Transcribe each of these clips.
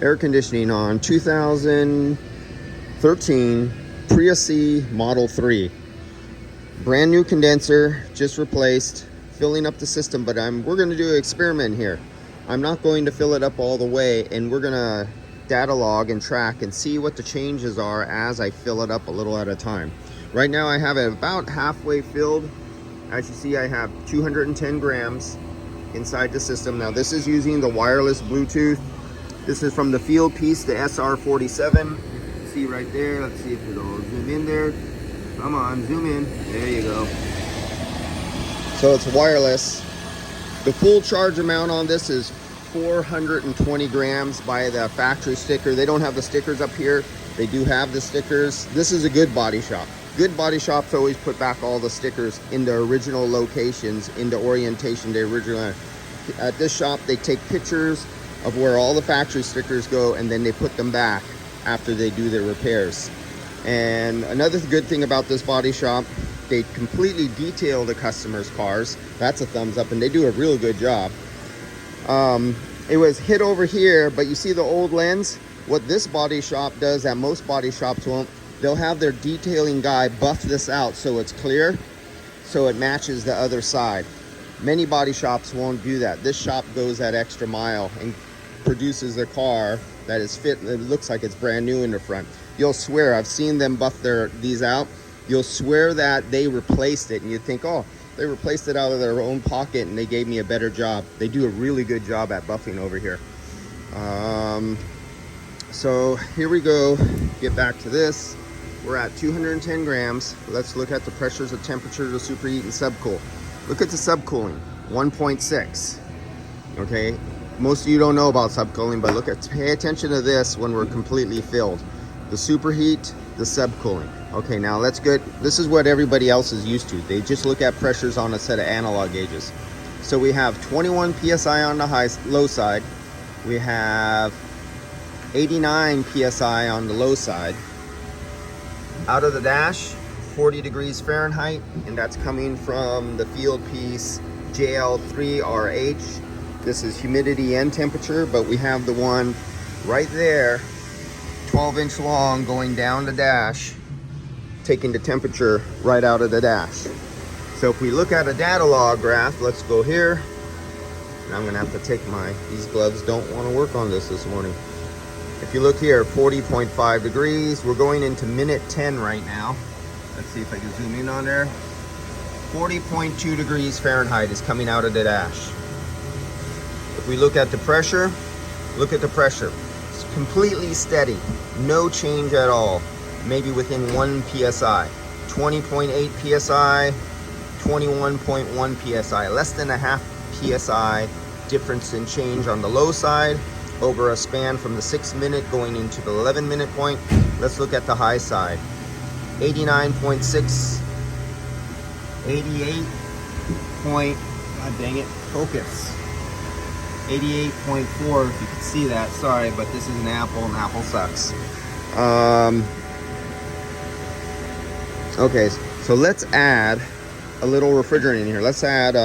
air conditioning on 2013 Prius C Model 3. Brand new condenser, just replaced, filling up the system, but we're going to do an experiment here. I'm not going to fill it up all the way, and we're going to data log and track and see what the changes are as I fill it up a little at a time. Right now I have it about halfway filled. As you see, I have 210 grams inside the system. Now this is using the wireless Bluetooth. This is from the field piece, the SR47. See right there, let's see if it'll zoom in there. Come on, zoom in, there you go. So it's wireless. The full charge amount on this is 420 grams by the factory sticker. They don't have the stickers up here. They do have the stickers. This is a good body shop. Good body shops always put back all the stickers in the original locations, in the orientation they originally. At this shop, they take pictures of where all the factory stickers go, and then they put them back after they do their repairs. And another good thing about this body shop, they completely detail the customers' cars. That's a thumbs up, and they do a real good job. It was hit over here, but you see the old lens? What this body shop does that most body shops won't, they'll have their detailing guy buff this out so it's clear, so it matches the other side. Many body shops won't do that. This shop goes that extra mile and produces their car that is fit. It looks like it's brand new in the front. You'll swear, I've seen them buff these out. You'll swear that they replaced it, and you think, oh, they replaced it out of their own pocket and they gave me a better job. They do a really good job at buffing over here. So here we go, get back to this. We're at 210 grams. Let's look at the pressures of temperature, the superheat and subcool. Look at the subcooling, 1.6. Okay, most of you don't know about subcooling, but pay attention to this when we're completely filled. The superheat, the subcooling. Okay, now let's get, this is what everybody else is used to. They just look at pressures on a set of analog gauges. So we have 21 PSI on the low side. We have 89 PSI on the low side. Out of the dash, 40 degrees Fahrenheit, and that's coming from the field piece JL3RH. This is humidity and temperature, but we have the one right there, 12-inch long, going down the dash, taking the temperature right out of the dash. So if we look at a data log graph, let's go here. And I'm gonna have to take these gloves don't wanna work on this morning. If you look here, 40.5 degrees. We're going into minute 10 right now. Let's see if I can zoom in on there. 40.2 degrees Fahrenheit is coming out of the dash. If we look at the pressure, look at the pressure. It's completely steady, no change at all. Maybe within 1 PSI. 20.8 PSI, 21.1 PSI. Less than a half PSI difference in change on the low side over a span from the 6-minute going into the 11-minute point. Let's look at the high side. 89.6, 88 point, god dang it, focus. 88.4, if you can see that, sorry, but this is an Apple and Apple sucks. Okay, so let's add a little refrigerant in here. Let's add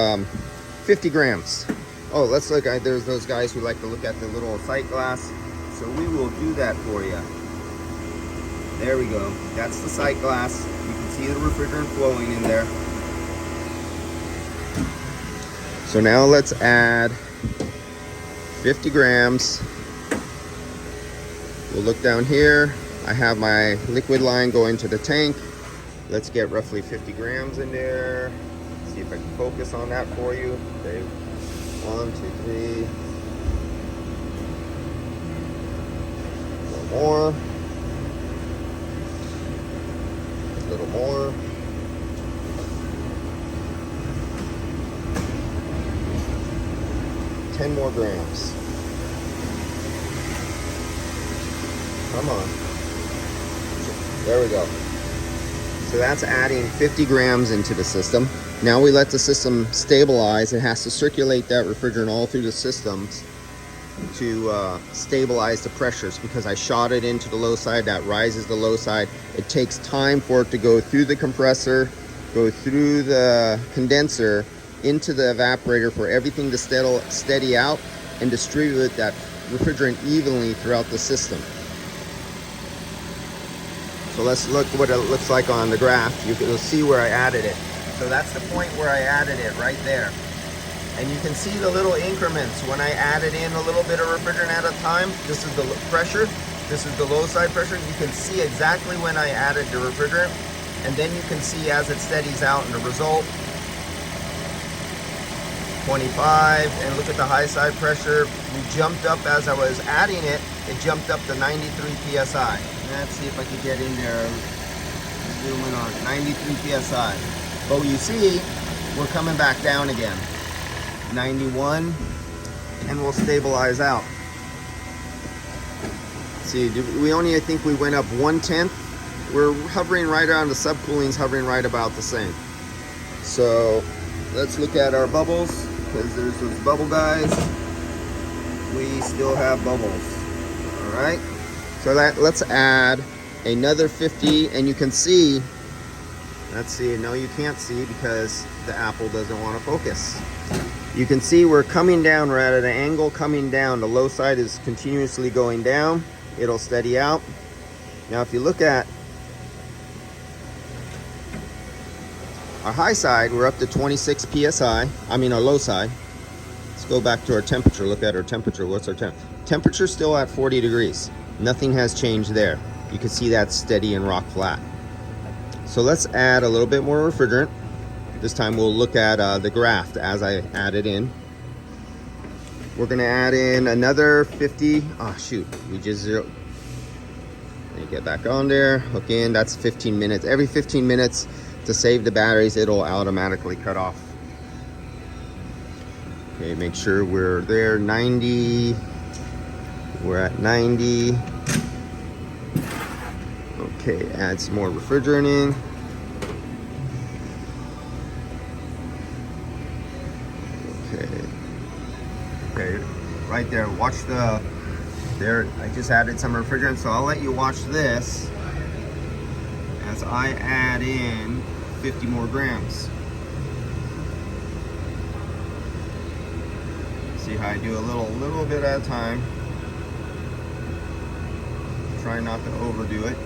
50 grams. Oh, let's look at, there's those guys who like to look at the little sight glass. So we will do that for you. There we go. That's the sight glass. You can see the refrigerant flowing in there. So now let's add 50 grams. We'll look down here. I have my liquid line going to the tank. Let's get roughly 50 grams in there. See if I can focus on that for you. Okay. 1, 2, 3. A little more. A little more. $10 more grams. Come on. There we go. So that's adding 50 grams into the system. Now we let the system stabilize. It has to circulate that refrigerant all through the systems to stabilize the pressures, because I shot it into the low side. That rises the low side. It takes time for it to go through the compressor, go through the condenser, into the evaporator for everything to steady out and distribute that refrigerant evenly throughout the system. So let's look what it looks like on the graph. You'll see where I added it. So that's the point where I added it, right there. And you can see the little increments when I added in a little bit of refrigerant at a time. This is the pressure, this is the low side pressure. You can see exactly when I added the refrigerant, and then you can see as it steadies out in the result. 25, and look at the high side pressure. We jumped up as I was adding it. It jumped up to 93 psi. Let's see if I can get in there. Zoom in on 93 psi. But you see, we're coming back down again. 91, and we'll stabilize out. See, I think we went up 1/10. We're hovering right around, the subcooling's hovering right about the same. So let's look at our bubbles, because there's those bubble guys. We still have bubbles. All right. So let's add another 50, and you can see. Let's see. No, you can't see because the Apple doesn't want to focus. You can see we're coming down. We're at an angle coming down. The low side is continuously going down. It'll steady out. Now, if you look at our high side, we're up to 26 psi. I mean, our low side. Let's go back to our temperature. Look at our temperature. What's our temperature? Still at 40 degrees. Nothing has changed there. You can see that steady and rock flat. So let's add a little bit more refrigerant. This time we'll look at the graph as I add it in. We're gonna add in another 50. Oh shoot, we just zero. Let me get back on there, hook in. That's 15 minutes. Every 15 minutes to save the batteries, it'll automatically cut off. Okay, make sure we're there. 90. We're at 90. Okay, add some more refrigerant in. Okay, right there, watch there, I just added some refrigerant, so I'll let you watch this as I add in 50 more grams. See how I do a little bit at a time. Try not to overdo it.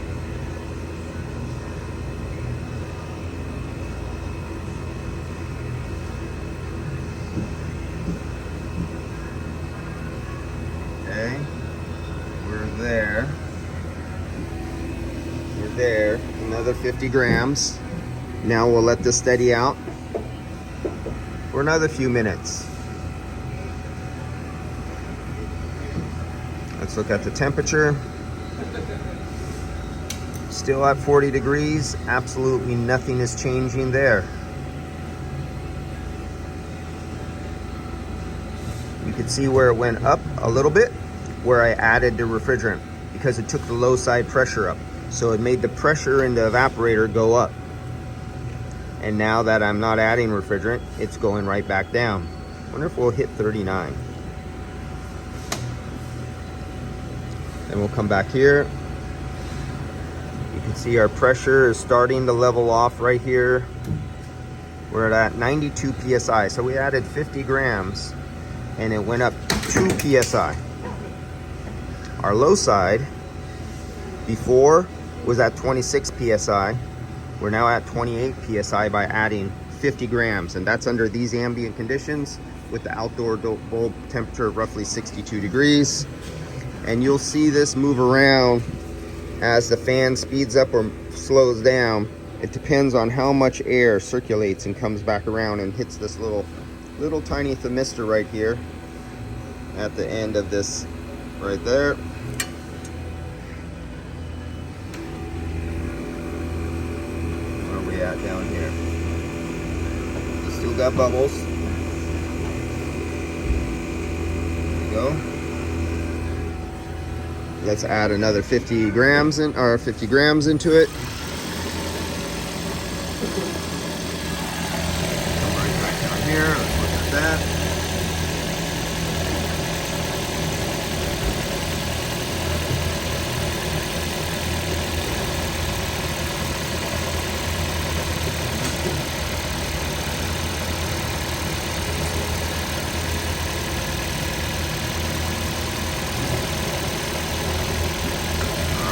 Okay, we're there. We're there. Another 50 grams. Now we'll let this steady out for another few minutes. Let's look at the temperature. Still at 40 degrees. Absolutely nothing is changing there. You can see where it went up a little bit, where I added the refrigerant, because it took the low side pressure up. So it made the pressure in the evaporator go up. And now that I'm not adding refrigerant, it's going right back down. I wonder if we'll hit 39. Then we'll come back here. You can see our pressure is starting to level off right here. We're at 92 psi. So we added 50 grams and it went up 2 psi. Our low side before was at 26 psi. We're now at 28 psi by adding 50 grams, and that's under these ambient conditions with the outdoor bulb temperature of roughly 62 degrees. And you'll see this move around as the fan speeds up or slows down. It depends on how much air circulates and comes back around and hits this little tiny thermistor right here at the end of this right there. Where are we at down here? We still got bubbles. There we go. Let's add another 50 grams into it. Come right back down here. Let's look at that.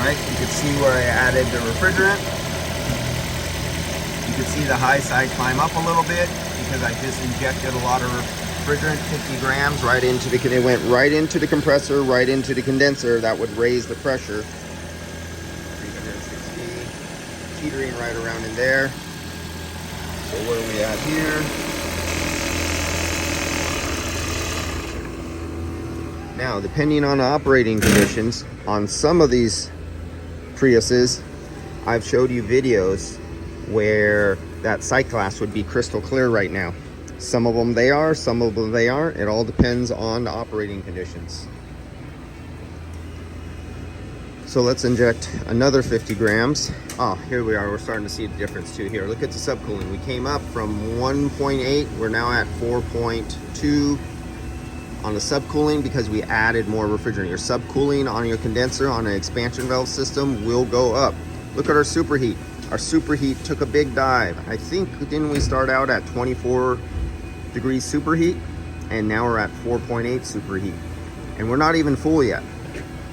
right? You can see where I added the refrigerant. You can see the high side climb up a little bit because I just injected a lot of refrigerant, 50 grams, right into the, it went right into the compressor, right into the condenser. That would raise the pressure. 360, teetering right around in there. So where are we at here? Now, depending on the operating conditions, on some of these Priuses, I've showed you videos where that sight glass would be crystal clear right now. Some of them they are, some of them they aren't. It all depends on the operating conditions. So let's inject another 50 grams. Oh, here we are. We're starting to see the difference too here. Look at the subcooling. We came up from 1.8. We're now at 4.2 on the subcooling because we added more refrigerant. Your subcooling on your condenser on an expansion valve system will go up. Look at our superheat. Our superheat took a big dive. I think, didn't we start out at 24 degrees superheat? And now we're at 4.8 superheat. And we're not even full yet.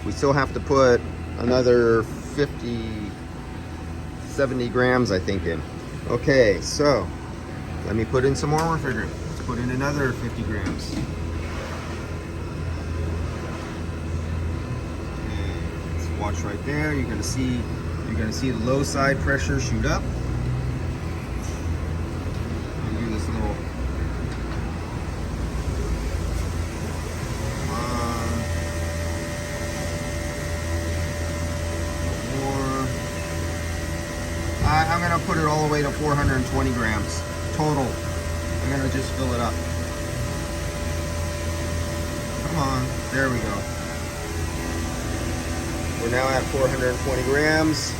We still have to put another 50, 70 grams, I think, in. Okay, so let me put in some more refrigerant. Let's put in another 50 grams. Okay, let's watch right there. You're gonna see the low side pressure shoot up. I'll do this little more. I'm gonna put it all the way to 420 grams total. I'm gonna just fill it up. Come on, there we go. We're now at 420 grams.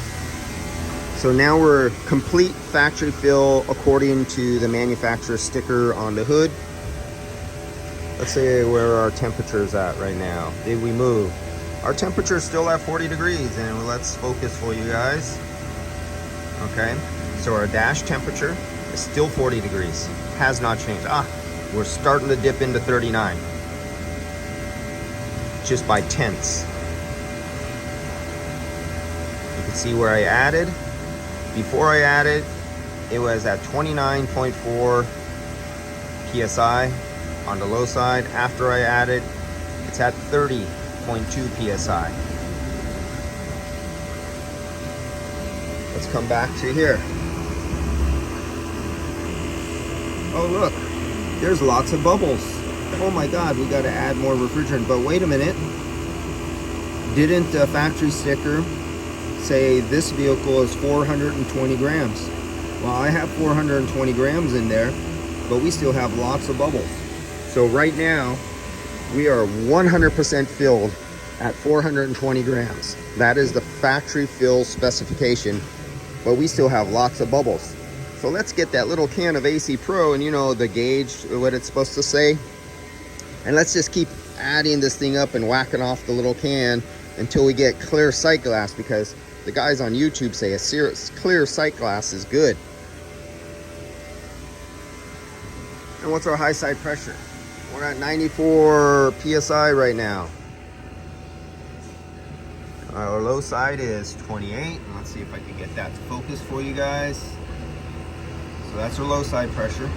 So now we're complete factory fill according to the manufacturer's sticker on the hood. Let's say where our temperature is at right now. Did we move? Our temperature is still at 40 degrees, and let's focus for you guys. Okay, so our dash temperature is still 40 degrees. Has not changed. We're starting to dip into 39. Just by tenths. You can see where I added. Before I added, it was at 29.4 PSI on the low side. After I added, it's at 30.2 PSI. Let's come back to here. Oh look, there's lots of bubbles. Oh my God, we gotta add more refrigerant. But wait a minute, didn't the factory sticker say this vehicle is 420 grams? Well, I have 420 grams in there, but we still have lots of bubbles. So right now, we are 100% filled at 420 grams. That is the factory fill specification, but we still have lots of bubbles. So let's get that little can of AC Pro and you know the gauge, what it's supposed to say. And let's just keep adding this thing up and whacking off the little can until we get clear sight glass, because the guys on YouTube say a clear sight glass is good. And what's our high side pressure? We're at 94 PSI right now. Our low side is 28. Let's see if I can get that to focus for you guys. So that's our low side pressure.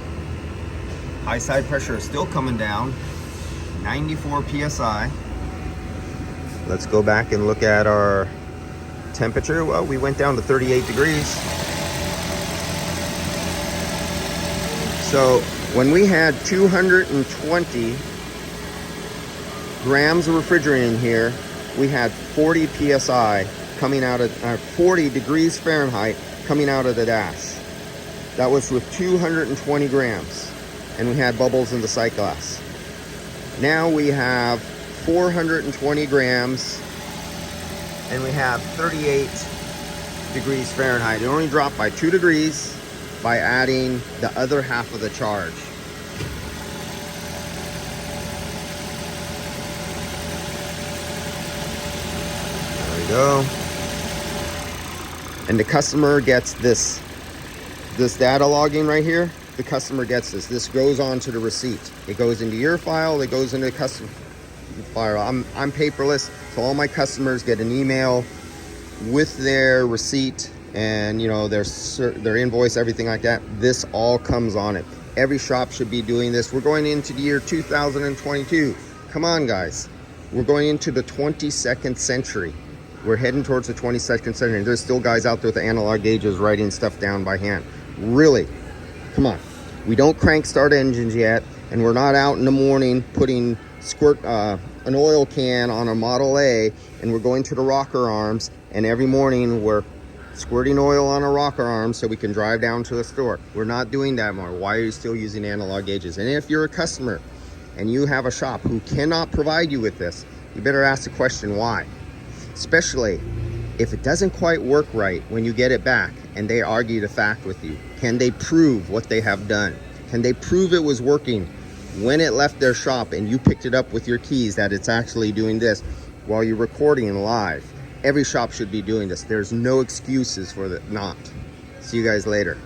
High side pressure is still coming down, 94 PSI. Let's go back and look at our temperature. Well, we went down to 38 degrees. So when we had 220 grams of refrigerant in here, we had 40 PSI coming out of 40 degrees Fahrenheit coming out of the dash. That was with 220 grams, and we had bubbles in the sight glass. Now we have 420 grams, and we have 38 degrees Fahrenheit. It only dropped by 2 degrees by adding the other half of the charge. There we go. And the customer gets this data logging right here. The customer gets this. This goes on to the receipt. It goes into your file. It goes into the customer file. I'm paperless, so all my customers get an email with their receipt and, you know, their invoice, everything like that. This all comes on it. Every shop should be doing this. We're going into the year 2022. Come on, guys. We're going into the 22nd century. We're heading towards the 22nd century. There's still guys out there with the analog gauges writing stuff down by hand. Really? Come on. We don't crank start engines yet, and we're not out in the morning putting an oil can on a Model A, and we're going to the rocker arms, and every morning we're squirting oil on a rocker arm so we can drive down to a store. We're not doing that more. Why are you still using analog gauges? And if you're a customer and you have a shop who cannot provide you with this, you better ask the question why. Especially if it doesn't quite work right when you get it back and they argue the fact with you. Can they prove what they have done? Can they prove it was working when it left their shop and you picked it up with your keys, that it's actually doing this while you're recording live? Every shop should be doing this. There's no excuses for the not. See you guys later.